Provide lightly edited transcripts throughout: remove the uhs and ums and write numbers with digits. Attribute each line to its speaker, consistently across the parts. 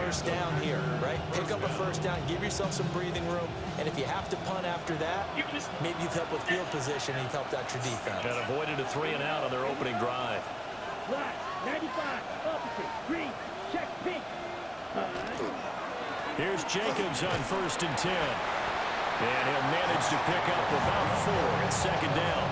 Speaker 1: first down here, right? Pick up a first down, give yourself some breathing room, and if you have to punt after that, maybe you've helped with field position and you've helped out your defense.
Speaker 2: And avoided a 3-and-out on their opening drive.
Speaker 3: Black, 95, opposite, green, check, pink.
Speaker 2: Here's Jacobs on 1st and 10. And he'll manage to pick up about 4 at 2nd down.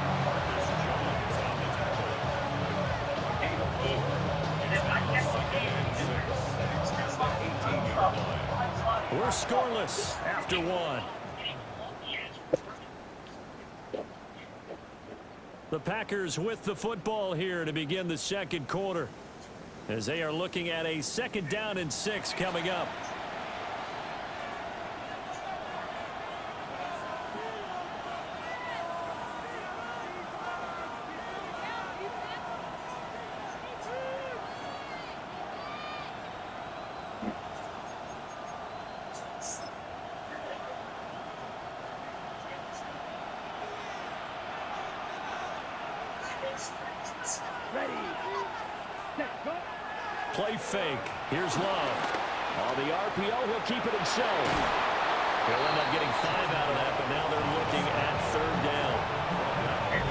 Speaker 2: We're scoreless after 1. The Packers with the football here to begin the second quarter, as they are looking at a 2nd down and 6 coming up. Play fake. Here's Love. On the RPO, he'll keep it himself. He'll end up getting 5 out of that, but now they're looking at 3rd down.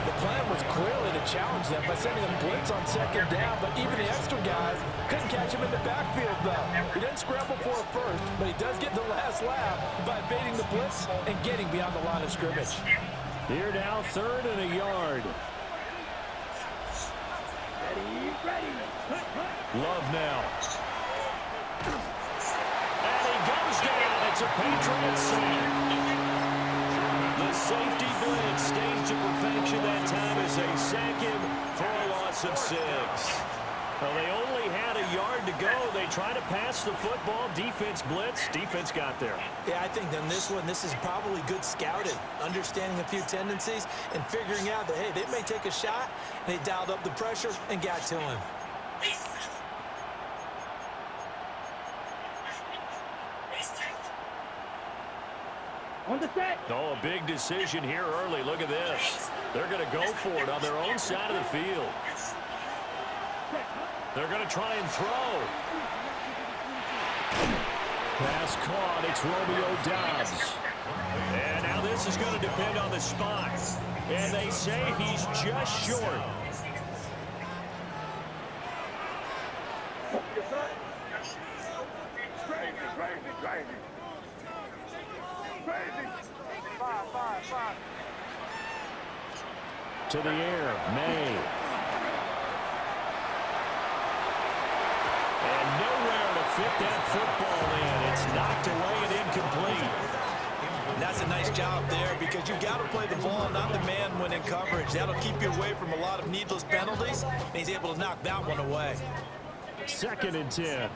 Speaker 1: The plan was clearly to challenge them by sending a blitz on 2nd down, but even the extra guys couldn't catch him in the backfield, though. He didn't scramble for a first, but he does get the last laugh by evading the blitz and getting beyond the line of scrimmage.
Speaker 2: Here now, 3rd and a yard. Love now. And he goes down. It's a Patriots sack. The safety blitz staged to perfection that time as they sack him for a loss of 6. Well, they only had a yard to go. They tried to pass the football. Defense blitz. Defense got there.
Speaker 1: Yeah, I think on this one, this is probably good scouting, understanding a few tendencies, and figuring out that, hey, they may take a shot. They dialed up the pressure and got to him.
Speaker 3: On the set.
Speaker 2: Oh, a big decision here early. Look at this. They're going to go for it on their own side of the field. They're going to try and throw. Pass caught. It's Romeo Doubs. And now this is going to depend on the spot. And they say he's just short. To the air, May. And nowhere to fit that football in. It's knocked away and incomplete.
Speaker 1: And that's a nice job there because you've got to play the ball, not the man when in coverage. That'll keep you away from a lot of needless penalties, and he's able to knock that one away.
Speaker 2: 2nd and 10.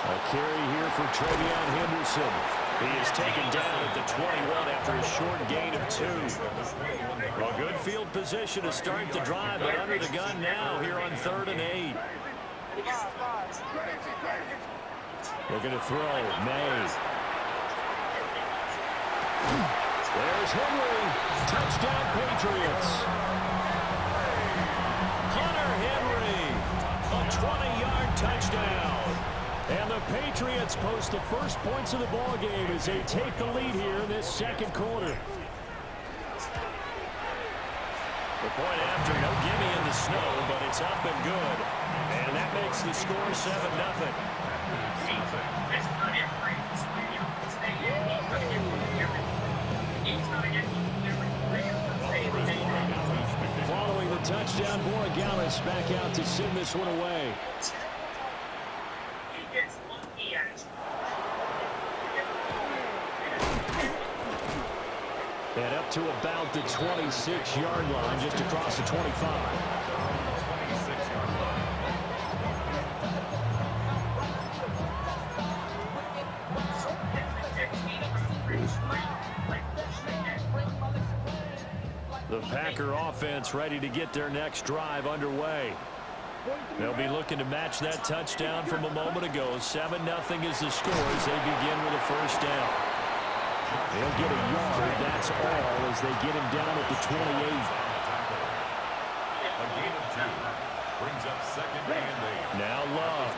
Speaker 2: A carry here for Travion Henderson. He is taken down at the 21 after a short gain of 2. Well, good field position to start the drive, but under the gun now here on 3rd and 8. Looking to throw. May. There's Henry. Touchdown, Patriots. Hunter Henry. A 20-yard touchdown. And the Patriots post the first points of the ball game as they take the lead here in this second quarter. The point after, no gimme in the snow, but it's up and good. And that makes the score 7-0. Following the touchdown, Borregales back out to send this one away. And up to about the 26-yard line, just across the 25. The Packer offense ready to get their next drive underway. They'll be looking to match that touchdown from a moment ago. 7-0 is the score as they begin with a first down. They'll get a yard, that's all, as they get him down at the 28. Now Love.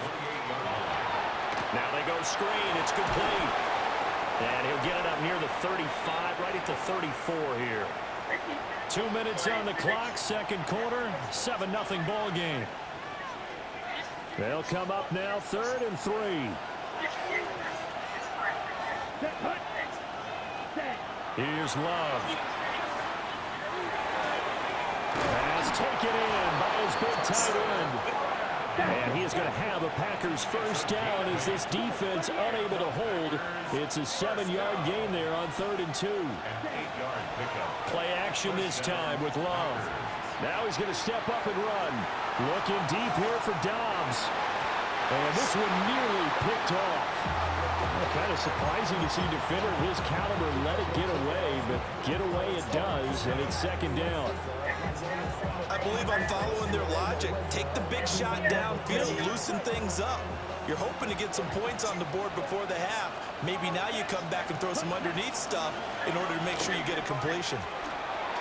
Speaker 2: Now they go screen. It's complete. And he'll get it up near the 35, right at the 34 here. 2 minutes on the clock, second quarter, 7-0 ball game. They'll come up now, 3rd and 3. Here's Love. Pass taken in by his big tight end. And he is going to have a Packers first down as this defense unable to hold. It's a 7-yard gain there on 3rd and 2. Play action this time with Love. Now he's going to step up and run. Looking deep here for Dobbs. And this one nearly picked off. Kind of surprising to see a defender of his caliber let it get away, but get away it does, and it's 2nd down.
Speaker 4: I believe I'm following their logic. Take the big shot downfield, loosen things up. You're hoping to get some points on the board before the half. Maybe now you come back and throw some underneath stuff in order to make sure you get a completion.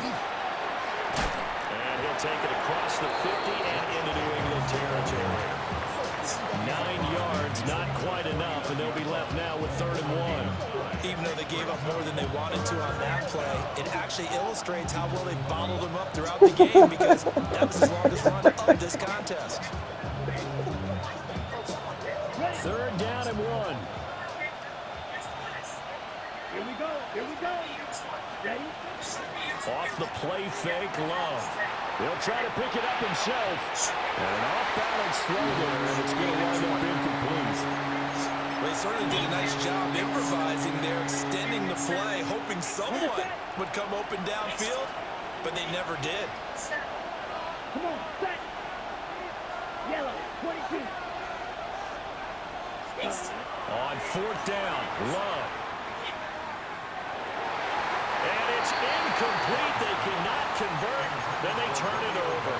Speaker 2: And he'll take it across the 50 and into New England territory. 9 yards, not quite enough, and they'll be left now with 3rd and 1.
Speaker 4: Even though they gave up more than they wanted to on that play, it actually illustrates how well they bottled them up throughout the game because that was his longest run of this contest.
Speaker 2: 3rd down and 1.
Speaker 3: Here we go. Here we go. Ready?
Speaker 2: Off the play fake, Love. He'll try to pick it up himself. And an off-balance throw there, and it's going to wind up incomplete.
Speaker 4: They certainly did a nice job improvising there, extending the play, hoping someone would come open downfield, but they never did.
Speaker 3: Come on, set. Yellow, 22.
Speaker 2: On 4th down, Love. And it's incomplete. They cannot convert. Then they turn it over.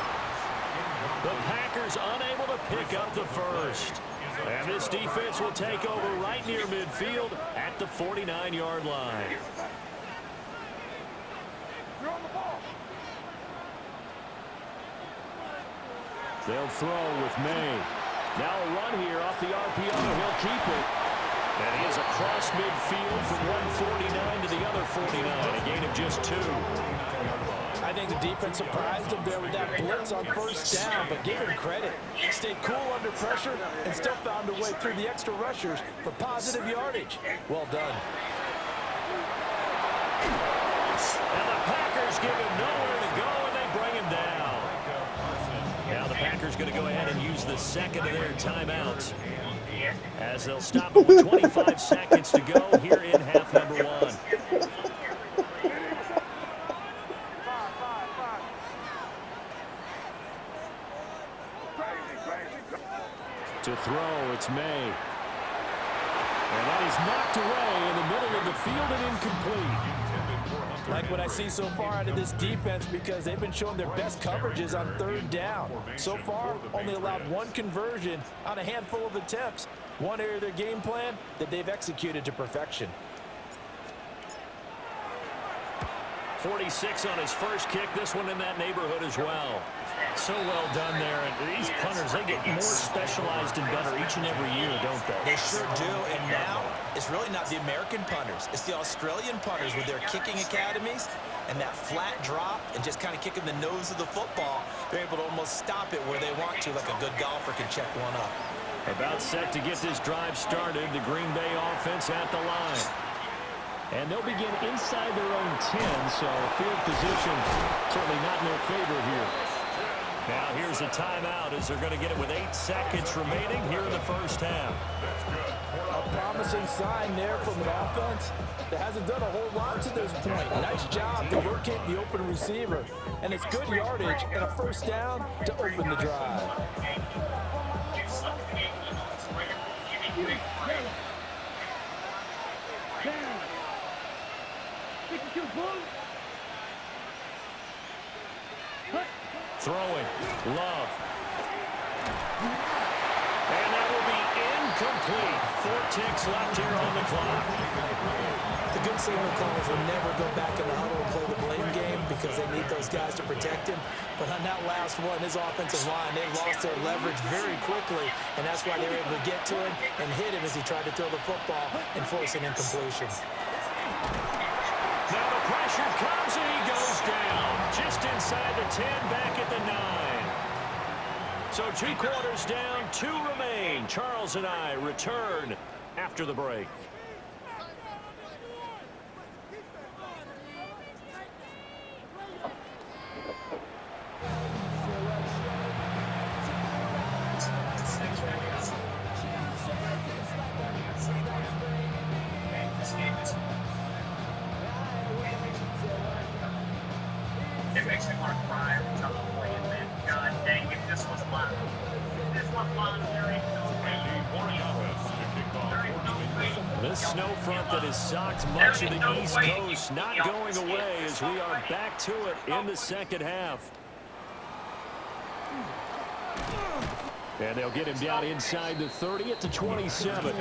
Speaker 2: The Packers unable to pick up the first. And this defense will take over right near midfield at the 49-yard line. They'll throw with May. Now a run here off the RPO. He'll keep it. And he is across midfield from 149 to the other 49. A gain of just 2.
Speaker 1: I think the defense surprised him there with that blitz on 1st down, but give him credit. Stayed cool under pressure and still found a way through the extra rushers for positive yardage. Well done.
Speaker 2: And the Packers give him nowhere to go, and they bring him down. Now the Packers going to go ahead and use the second of their timeouts, as they'll stop it with 25 seconds to go here in half number 1. To throw, it's May. And that is knocked away in the middle of the field and incomplete.
Speaker 1: Like what I see so far out of this defense because they've been showing their best coverages on 3rd down. So far, only allowed 1 conversion on a handful of attempts. One area of their game plan that they've executed to perfection.
Speaker 2: 46 on his first kick. This one in that neighborhood as well. So well done there. And these punters, they get more specialized and better each and every year, don't they?
Speaker 4: They sure do. And now it's really not the American punters. It's the Australian punters with their kicking academies and that flat drop and just kind of kicking the nose of the football. They're able to almost stop it where they want to, like a good golfer can check one up.
Speaker 2: About set to get this drive started. The Green Bay offense at the line. And they'll begin inside their own 10, so field position certainly not in their favor here. Now here's a timeout as they're going to get it with 8 seconds remaining here in the first half.
Speaker 1: A promising sign there from an offense that hasn't done a whole lot to this point. Nice job to locate the open receiver. And it's good yardage and a first down to open the drive.
Speaker 2: Throwing, Love. And that will be incomplete. ticks left here on the clock.
Speaker 1: The good signal callers will never go back in the huddle and play the blame game because they need those guys to protect him. But on that last one, his offensive line, they lost their leverage very quickly, and that's why they were able to get to him and hit him as he tried to throw the football and force an incompletion.
Speaker 2: Now the pressure comes and he goes down. Just inside the 10, back at the 9. So 2 quarters down, 2 remain. Charles and I return after the break.
Speaker 5: It makes me want to cry every time I'm playing, man. God dang, if this was live. If this was live, there ain't no way. There ain't no way.
Speaker 2: This snow front that has socked much of the East Coast not going away as we are back to it in the second half. And they'll get him down inside the 30 at the 27.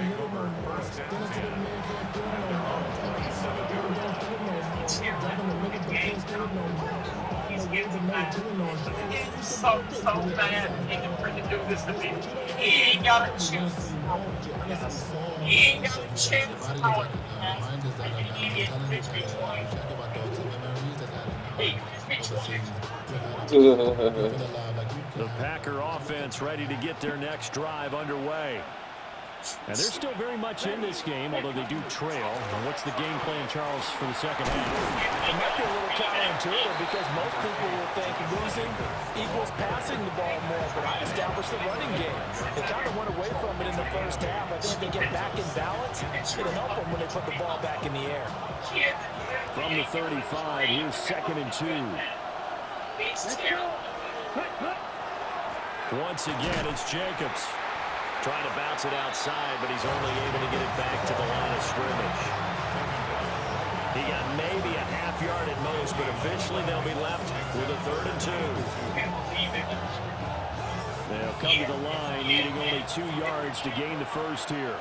Speaker 5: He's so bad. He can freaking do this to me. He ain't got a chance. He ain't got a chance.
Speaker 2: The Packer offense ready to get their next drive underway. And they're still very much in this game, although they do trail. And what's the game plan, Charles, for the second half?
Speaker 1: It might be a little counterintuitive because most people will think losing equals passing the ball more, but I established the running game. They kind of went away from it in the first half. I think if they get back in balance, it'll help them when they put the ball back in the air.
Speaker 2: From the 35, here's 2nd and 2. Once again, it's Jacobs. Trying to bounce it outside, but he's only able to get it back to the line of scrimmage. He got maybe a half yard at most, but officially they'll be left with a 3rd and 2. They'll come to the line, needing only 2 yards to gain the first here.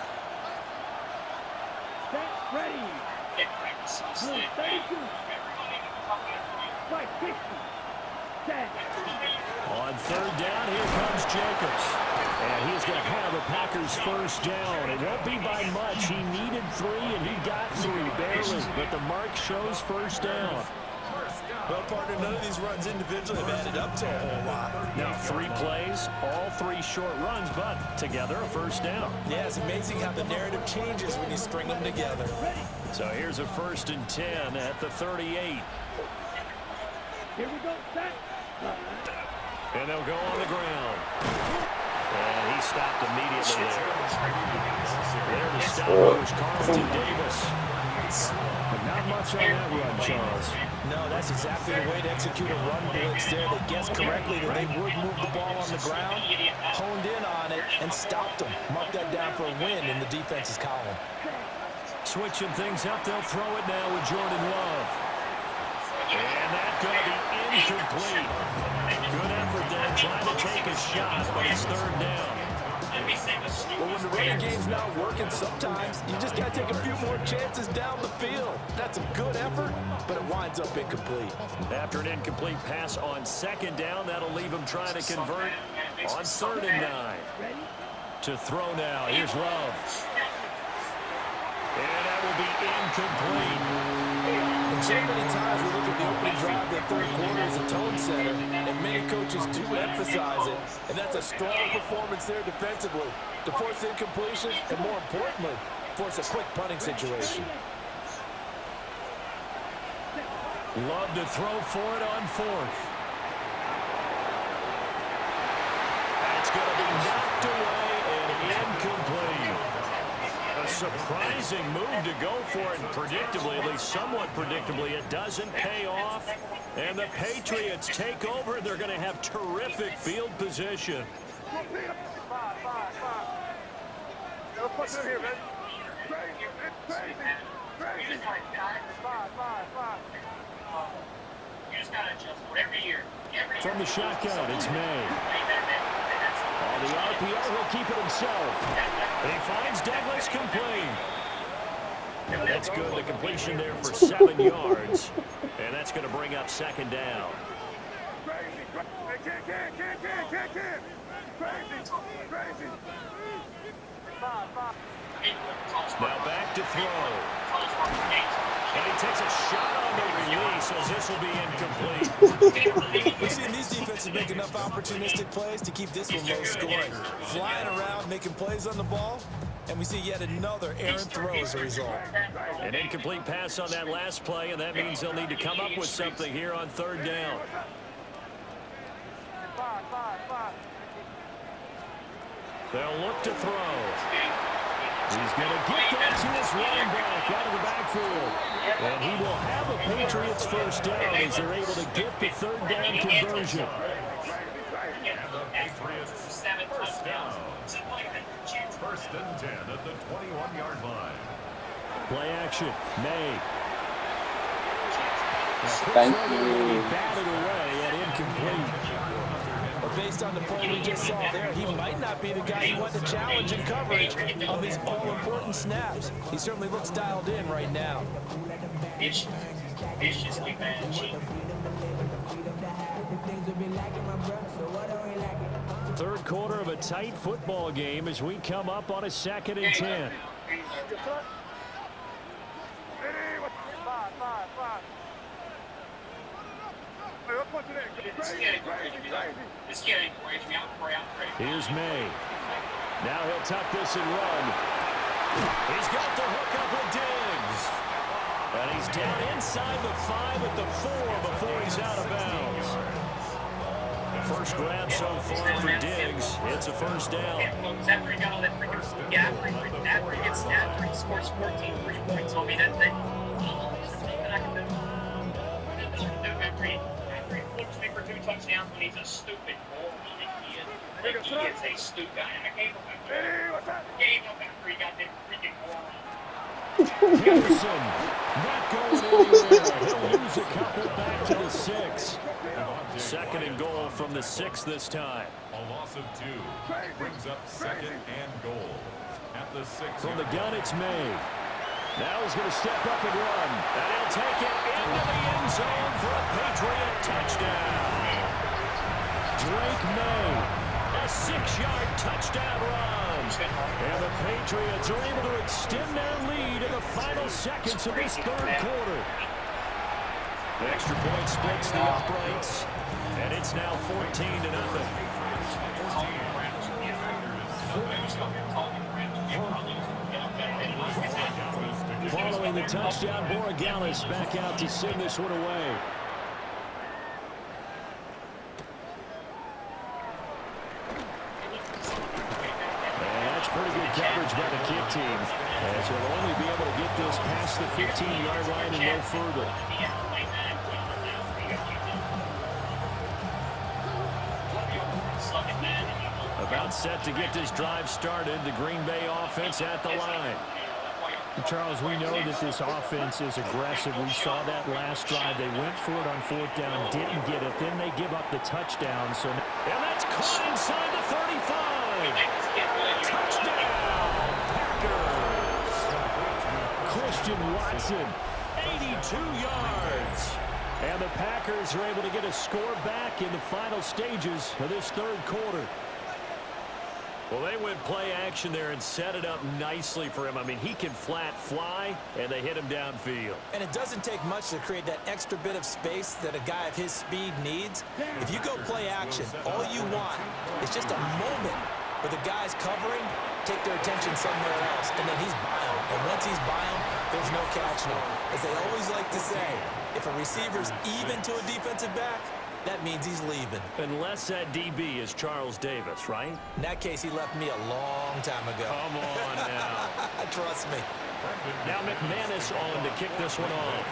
Speaker 3: Ready. Blue 32. Right, 60. Set.
Speaker 2: On 3rd down, here comes Jacobs. And he's going to have the Packers first down. It won't be by much. He needed 3, and he got 3, barely. But the mark shows first down.
Speaker 4: Well, partner, none of these runs individually have added up to a whole lot.
Speaker 2: Now, 3 plays, all 3 short runs, but together a first down.
Speaker 4: Yeah, it's amazing how the narrative changes when you string them together.
Speaker 2: So here's a 1st and 10 at the 38.
Speaker 3: Here we go, set.
Speaker 2: And they'll go on the ground. And he stopped immediately there. There to stop was Carlton Davis. But not much on that run, Charles.
Speaker 1: No, that's exactly the way to execute a run blitz there. They guessed correctly that they would move the ball on the ground, honed in on it, and stopped them. Mark that down for a win in the defense's column.
Speaker 2: Switching things up, they'll throw it now with Jordan Love. And that's going to be incomplete. Good effort there, trying to take a shot, but it's 3rd down.
Speaker 1: Well, when the running game's not working, sometimes you just got to take a few more chances down the field. That's a good effort, but it winds up incomplete.
Speaker 2: After an incomplete pass on 2nd down, that'll leave him trying to convert on 3rd and 9. To throw now, here's Love. And that will be incomplete.
Speaker 1: And so many times we look at the opening drive of the 3rd quarter as a tone setter, and many coaches do emphasize it, and that's a strong performance there defensively to force incompletion and, more importantly, force a quick punting situation.
Speaker 2: Love to throw for it on 4th. That's going to be knocked away and incomplete. A surprising move to go for it, and predictably, at least somewhat predictably, it doesn't pay off. And the Patriots take over. They're going to have terrific field position. From the shotgun, it's May. On the RPO, he'll keep it himself. He finds Douglas complete. That's good. The completion there for 7 yards. And that's going to bring up second down. Now back to throw. And he takes a shot on the release as this will be incomplete.
Speaker 4: We've seen these defenses make enough opportunistic plays to keep this one low scoring. Flying around, making plays on the ball, and we see yet another errant throw as a result.
Speaker 2: An incomplete pass on that last play, and that means they'll need to come up with something here on third down. They'll look to throw. He's going to get that to his running back out of the backfield. And he will have a Patriots first down as they're able to get the third down conversion.
Speaker 6: First and 10 at the 21-yard line.
Speaker 2: Play action. May.
Speaker 7: Thank you.
Speaker 2: Batted away and incomplete.
Speaker 1: But based on the play we just saw there, he might not be the guy you want to challenge in coverage on these all-important snaps. He certainly looks dialed in right now.
Speaker 5: Viciously bad cheat.
Speaker 2: Third quarter of a tight football game as we come up on a 2nd and 10. Here's May. Now he'll tuck this and run. He's got the hook up with Diggs. And he's down inside the 5 at the 4 before he's out of bounds. First grab so far for Diggs. It's a first down.
Speaker 5: After he got all that freaking after he scores 14 3 points on me, that thing, that I can do. After he flips me for 2 touchdowns when he's a stupid moron. He is a stupid guy. I gave him after he got that freaking moron.
Speaker 2: Henderson not going anywhere. He'll lose a couple back to the 6. 2nd and goal from the 6 this time.
Speaker 6: A loss of 2 brings up 2nd and goal at the 6.
Speaker 2: From the gun, it's May. Now he's going to step up and run. And he'll take it into the end zone for a Patriot touchdown. Drake May, a 6-yard touchdown run. And the Patriots are able to extend their lead in the final seconds of this third quarter. The extra point splits the uprights, and it's now 14-0. Following the touchdown, Borregales back out to send this one away. And that's pretty good coverage by the kick team, as he'll only be able to get this past the 15-yard line and no further. About set to get this drive started. The Green Bay offense at the line. Charles, we know that this offense is aggressive. We saw that last drive. They went for it on 4th down, didn't get it. Then they give up the touchdown. So, and that's caught inside the 35. Touchdown, Packers. Christian Watson, 82 yards. And the Packers are able to get a score back in the final stages of this third quarter. Well, they went play action there and set it up nicely for him. I mean, he can flat fly, and they hit him downfield.
Speaker 1: And it doesn't take much to create that extra bit of space that a guy of his speed needs. If you go play action, all you want is just a moment where the guys covering take their attention somewhere else, and then he's by him. And once he's by him, there's no catching him. As they always like to say, if a receiver's even to a defensive back, that means he's leaving.
Speaker 2: Unless that DB is Charles Davis, right?
Speaker 1: In that case, he left me a long time ago.
Speaker 2: Come on now.
Speaker 1: Trust me.
Speaker 2: Now McManus on to kick this one off.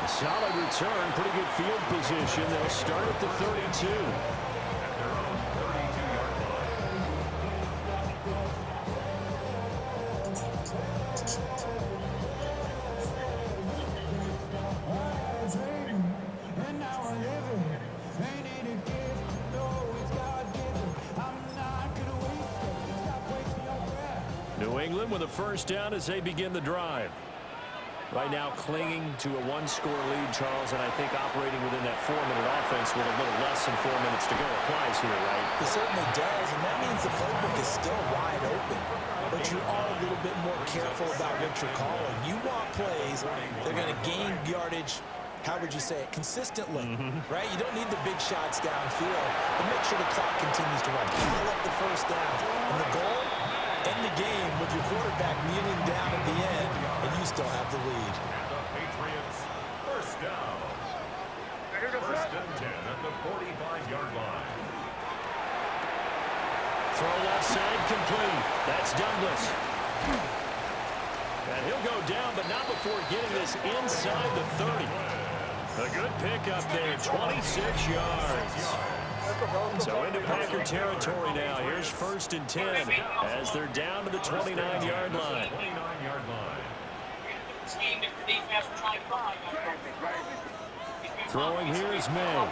Speaker 2: Solid return, pretty good field position. They'll start at the 32. England with a first down as they begin the drive. Right now clinging to a one-score lead, Charles, and I think operating within that 4-minute offense with a little less than 4 minutes to go applies here, right?
Speaker 4: It certainly does, and that means the playbook is still wide open. But you are a little bit more careful about what you're calling. You want plays that are going to gain yardage, how would you say it, consistently, right? You don't need the big shots downfield, but make sure the clock continues to run. Pile up the first down. And the goal, end the game with your quarterback kneeling down at the end, and you still have the lead.
Speaker 6: And the Patriots, first down. First and 10 at the 45-yard line.
Speaker 2: Throw left side complete. That's Douglas. And he'll go down, but not before getting this inside the 30. A good pickup there, 26 yards. So into Packer territory now. Here's first and 10 as they're down to the 29-yard line.
Speaker 6: 29-yard line.
Speaker 2: Throwing here is May.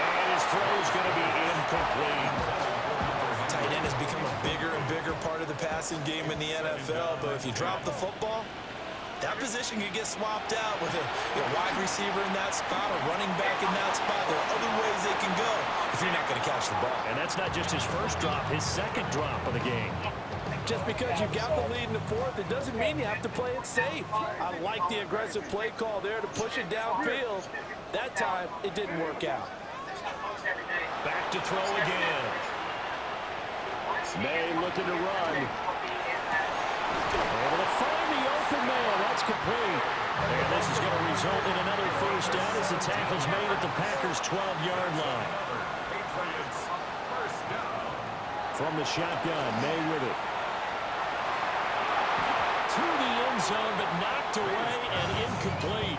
Speaker 2: And his throw is going to be incomplete.
Speaker 4: Tight end has become a bigger and bigger part of the passing game in the NFL, but if you drop the football, that position could get swapped out with a wide receiver in that spot, a running back in that spot. There are other ways they can go if you're not going to catch the ball.
Speaker 2: And that's not just his first drop, his second drop of the game.
Speaker 1: Just because you got the lead in the fourth, it doesn't mean you have to play it safe. I like the aggressive play call there to push it downfield. That time, it didn't work out.
Speaker 2: Back to throw again. May looking to run. Able to find the open man. That's complete. And this is going to result in another first down as the tackle's made at the Packers' 12-yard line.
Speaker 6: Patriots, first down.
Speaker 2: From the shotgun, May with it. To the end zone, but knocked away and incomplete.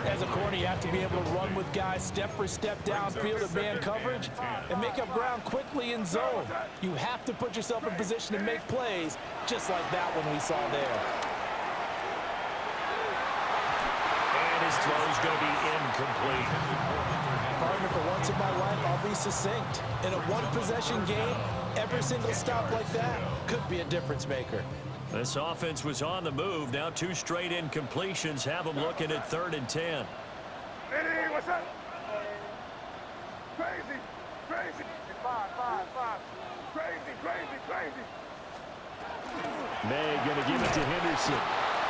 Speaker 1: As a corner, you have to be able to run with guys step for step downfield of man coverage and make up ground quickly in zone. You have to put yourself in position to make plays, just like that one we saw there.
Speaker 2: And his throw is going to be incomplete.
Speaker 1: Partner, for once in my life, I'll be succinct. In a one-possession game, every single stop like that could be a difference maker.
Speaker 2: This offense was on the move. Now two straight incompletions have them looking at 3rd and 10.
Speaker 3: Hey, what's up? Crazy, crazy. 5. Crazy.
Speaker 2: May going to give it to Henderson.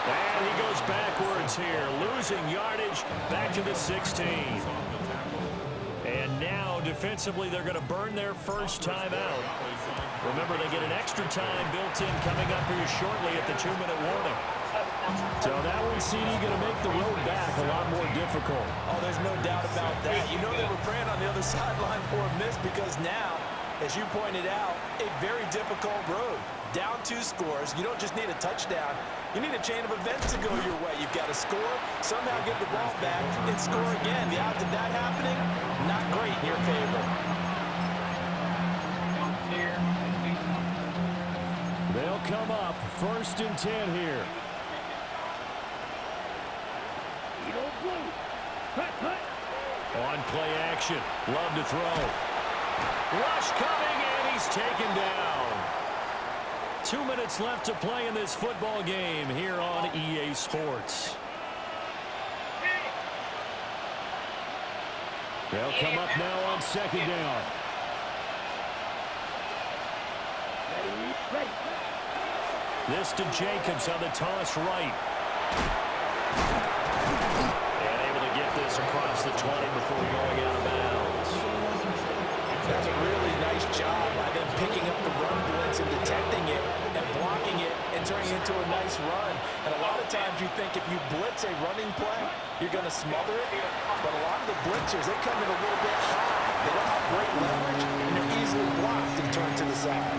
Speaker 2: And he goes backwards here, losing yardage back to the 16. And now defensively they're going to burn their first time out. Remember, they get an extra time built in coming up here shortly at the 2-minute warning. So that one, CD, going to make the road back a lot more difficult.
Speaker 1: Oh, there's no doubt about that. You know they were praying on the other sideline for a miss because now, as you pointed out, a very difficult road. Down 2 scores. You don't just need a touchdown. You need a chain of events to go your way. You've got to score, somehow get the ball back, and score again. The odds of that happening, not great in your favor.
Speaker 2: They'll come up 1st and 10 here. On play action. Love to throw. Rush coming, and he's taken down. 2 minutes left to play in this football game here on EA Sports. They'll come up now on 2nd down. This to Jacobs on the toss right. And able to get this across the 20 before going out of bounds.
Speaker 1: That's a really nice job by them picking up the run blitz and detecting it and blocking it and turning it into a nice run. And a lot of times you think if you blitz a running play, you're going to smother it. But a lot of the blitzers, they come in a little bit high. They don't have great leverage, and they're easily blocked and turned to the side.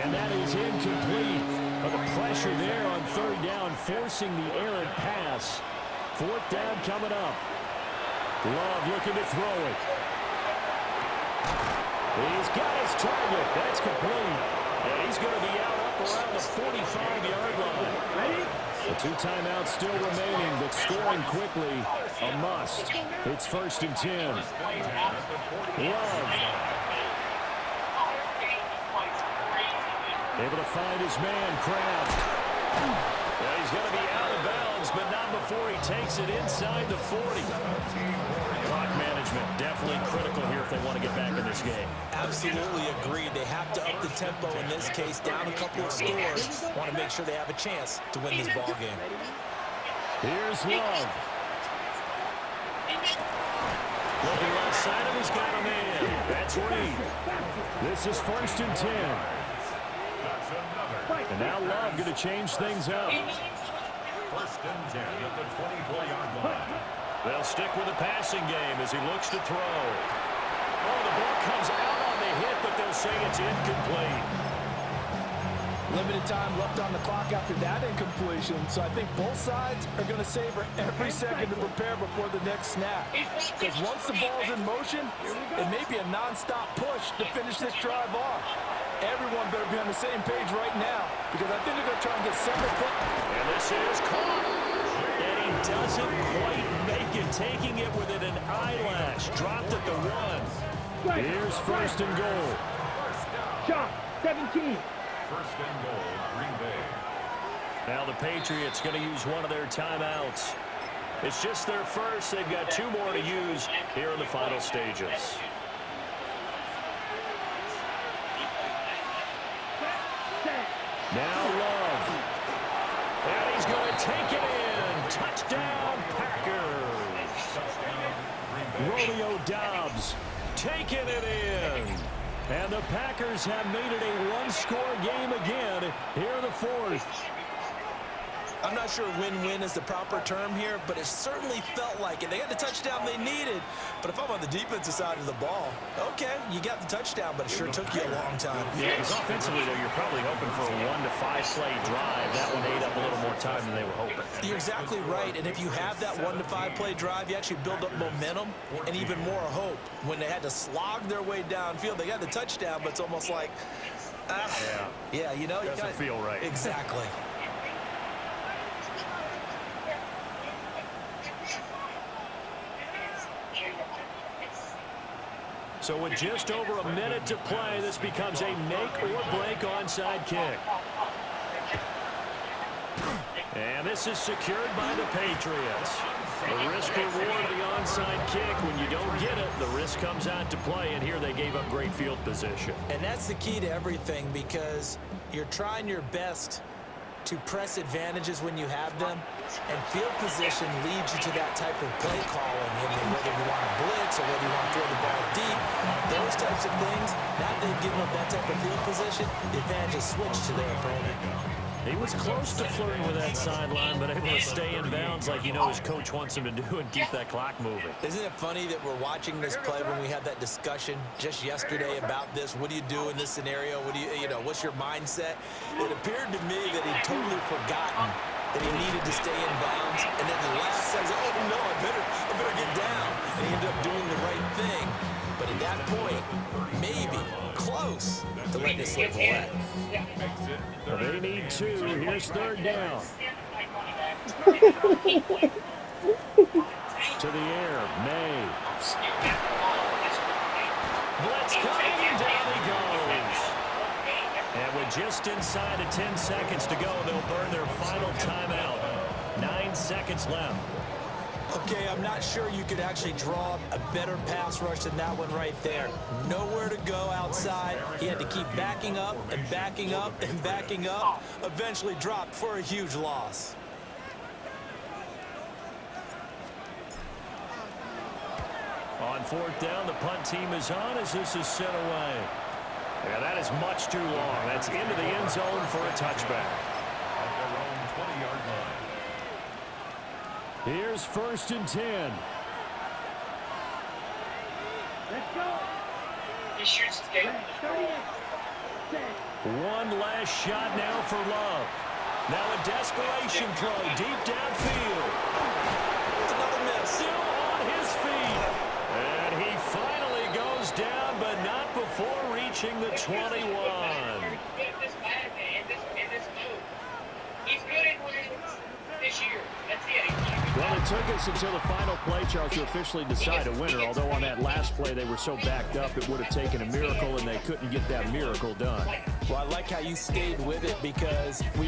Speaker 2: And that is incomplete. But the pressure there on 3rd down, forcing the errant pass. 4th down coming up. Love looking to throw it. He's got his target. That's complete. And he's going to be out up around the 45-yard line.
Speaker 3: Ready?
Speaker 2: The 2 timeouts still remaining, but scoring quickly, a must. It's 1st and 10. Love. Able to find his man, Kraft. Well, he's going to be out of bounds, but not before he takes it inside the 40. Clock management definitely critical here if they want to get back in this game.
Speaker 4: Absolutely agreed. They have to up the tempo in this case, down a couple of scores. Want to make sure they have a chance to win this ball game.
Speaker 2: Here's Love. Looking left side of him, he's got a man. That's Reed. This is 1st and 10. And now Love going to change things up.
Speaker 6: 1st and 10 at the 24-yard line.
Speaker 2: They'll stick with the passing game as he looks to throw. Oh, the ball comes out on the hit, but they'll say it's incomplete.
Speaker 1: Limited time left on the clock after that incompletion, so I think both sides are going to savor every second to prepare before the next snap. Because once the ball's in motion, it may be a non-stop push to finish this drive off. Everyone better be on the same page right now, because I think they're going to try and get several points.
Speaker 2: And this is caught. And he doesn't quite make it, taking it within an eyelash. Dropped at the 1. Here's 1st and goal.
Speaker 3: Shot, 17.
Speaker 6: 1st and goal, Green Bay.
Speaker 2: Now the Patriots going to use one of their timeouts. It's just their first. They've got 2 more to use here in the final stages. Now Love. And he's going to take it in. Touchdown, Packers. Romeo Doubs taking it in. And the Packers have made it a one-score game again here in the 4th.
Speaker 4: I'm not sure win-win is the proper term here, but it certainly felt like it. They got the touchdown they needed, but if I'm on the defensive side of the ball, okay, you got the touchdown, but it sure took you a long time.
Speaker 2: Yeah, because offensively, though, you're probably hoping for a 1 to 5 play drive. That one ate up a little more time than they were hoping.
Speaker 4: You're exactly right, and if you have that 1 to 5 play drive, you actually build up momentum and even more hope. When they had to slog their way downfield, they got the touchdown, but it's almost like, yeah, you know,
Speaker 2: doesn't feel right.
Speaker 4: Exactly.
Speaker 2: So with just over a minute to play, this becomes a make-or-break onside kick. And this is secured by the Patriots. The risk-reward of the onside kick, when you don't get it, the risk comes out to play, and here they gave up great field position.
Speaker 4: And that's the key to everything, because you're trying your best to press advantages when you have them, and field position leads you to that type of play calling. I mean, whether you want to blitz or whether you want to throw the ball deep, those types of things, now that they've given up that type of field position, the advantage is switched to their opponent.
Speaker 2: He was close to flirting with that sideline, but able to stay in bounds like his coach wants him to do and keep that clock moving.
Speaker 4: Isn't it funny that we're watching this play when we had that discussion just yesterday about this? What do you do in this scenario? What do you know, what's your mindset? It appeared to me that he'd totally forgotten that he needed to stay in bounds, and then the last says, oh no, I better get down. And he ended up doing the right thing. But at that point, maybe close to letting it slip away.
Speaker 2: They need 2. Here's 3rd down. To the air, May. Blitz coming, and down he goes. And with just inside of 10 seconds to go, they'll burn their final timeout. 9 seconds left.
Speaker 4: Okay, I'm not sure you could actually draw a better pass rush than that one right there. Nowhere to go outside. He had to keep backing up and backing up and backing up. Eventually dropped for a huge loss.
Speaker 2: On 4th down, the punt team is on as this is sent away. Yeah, that is much too long. That's into the end zone for a touchback.
Speaker 6: At their own 20-yard line.
Speaker 2: Here's 1st and 10.
Speaker 3: Let's go.
Speaker 5: He shoots the game.
Speaker 3: 38.
Speaker 2: One last shot now for Love. Now a desperation throw deep downfield.
Speaker 4: Another miss.
Speaker 2: Still on his feet. And he finally goes down, but not before reaching the 21.
Speaker 5: He's good at winning this year. That's it.
Speaker 2: Well, the took us until the final play, Charles, to officially decide a winner. Although on that last play they were so backed up, it would have taken a miracle, and they couldn't get that miracle done.
Speaker 1: Well, I like how you stayed with it because we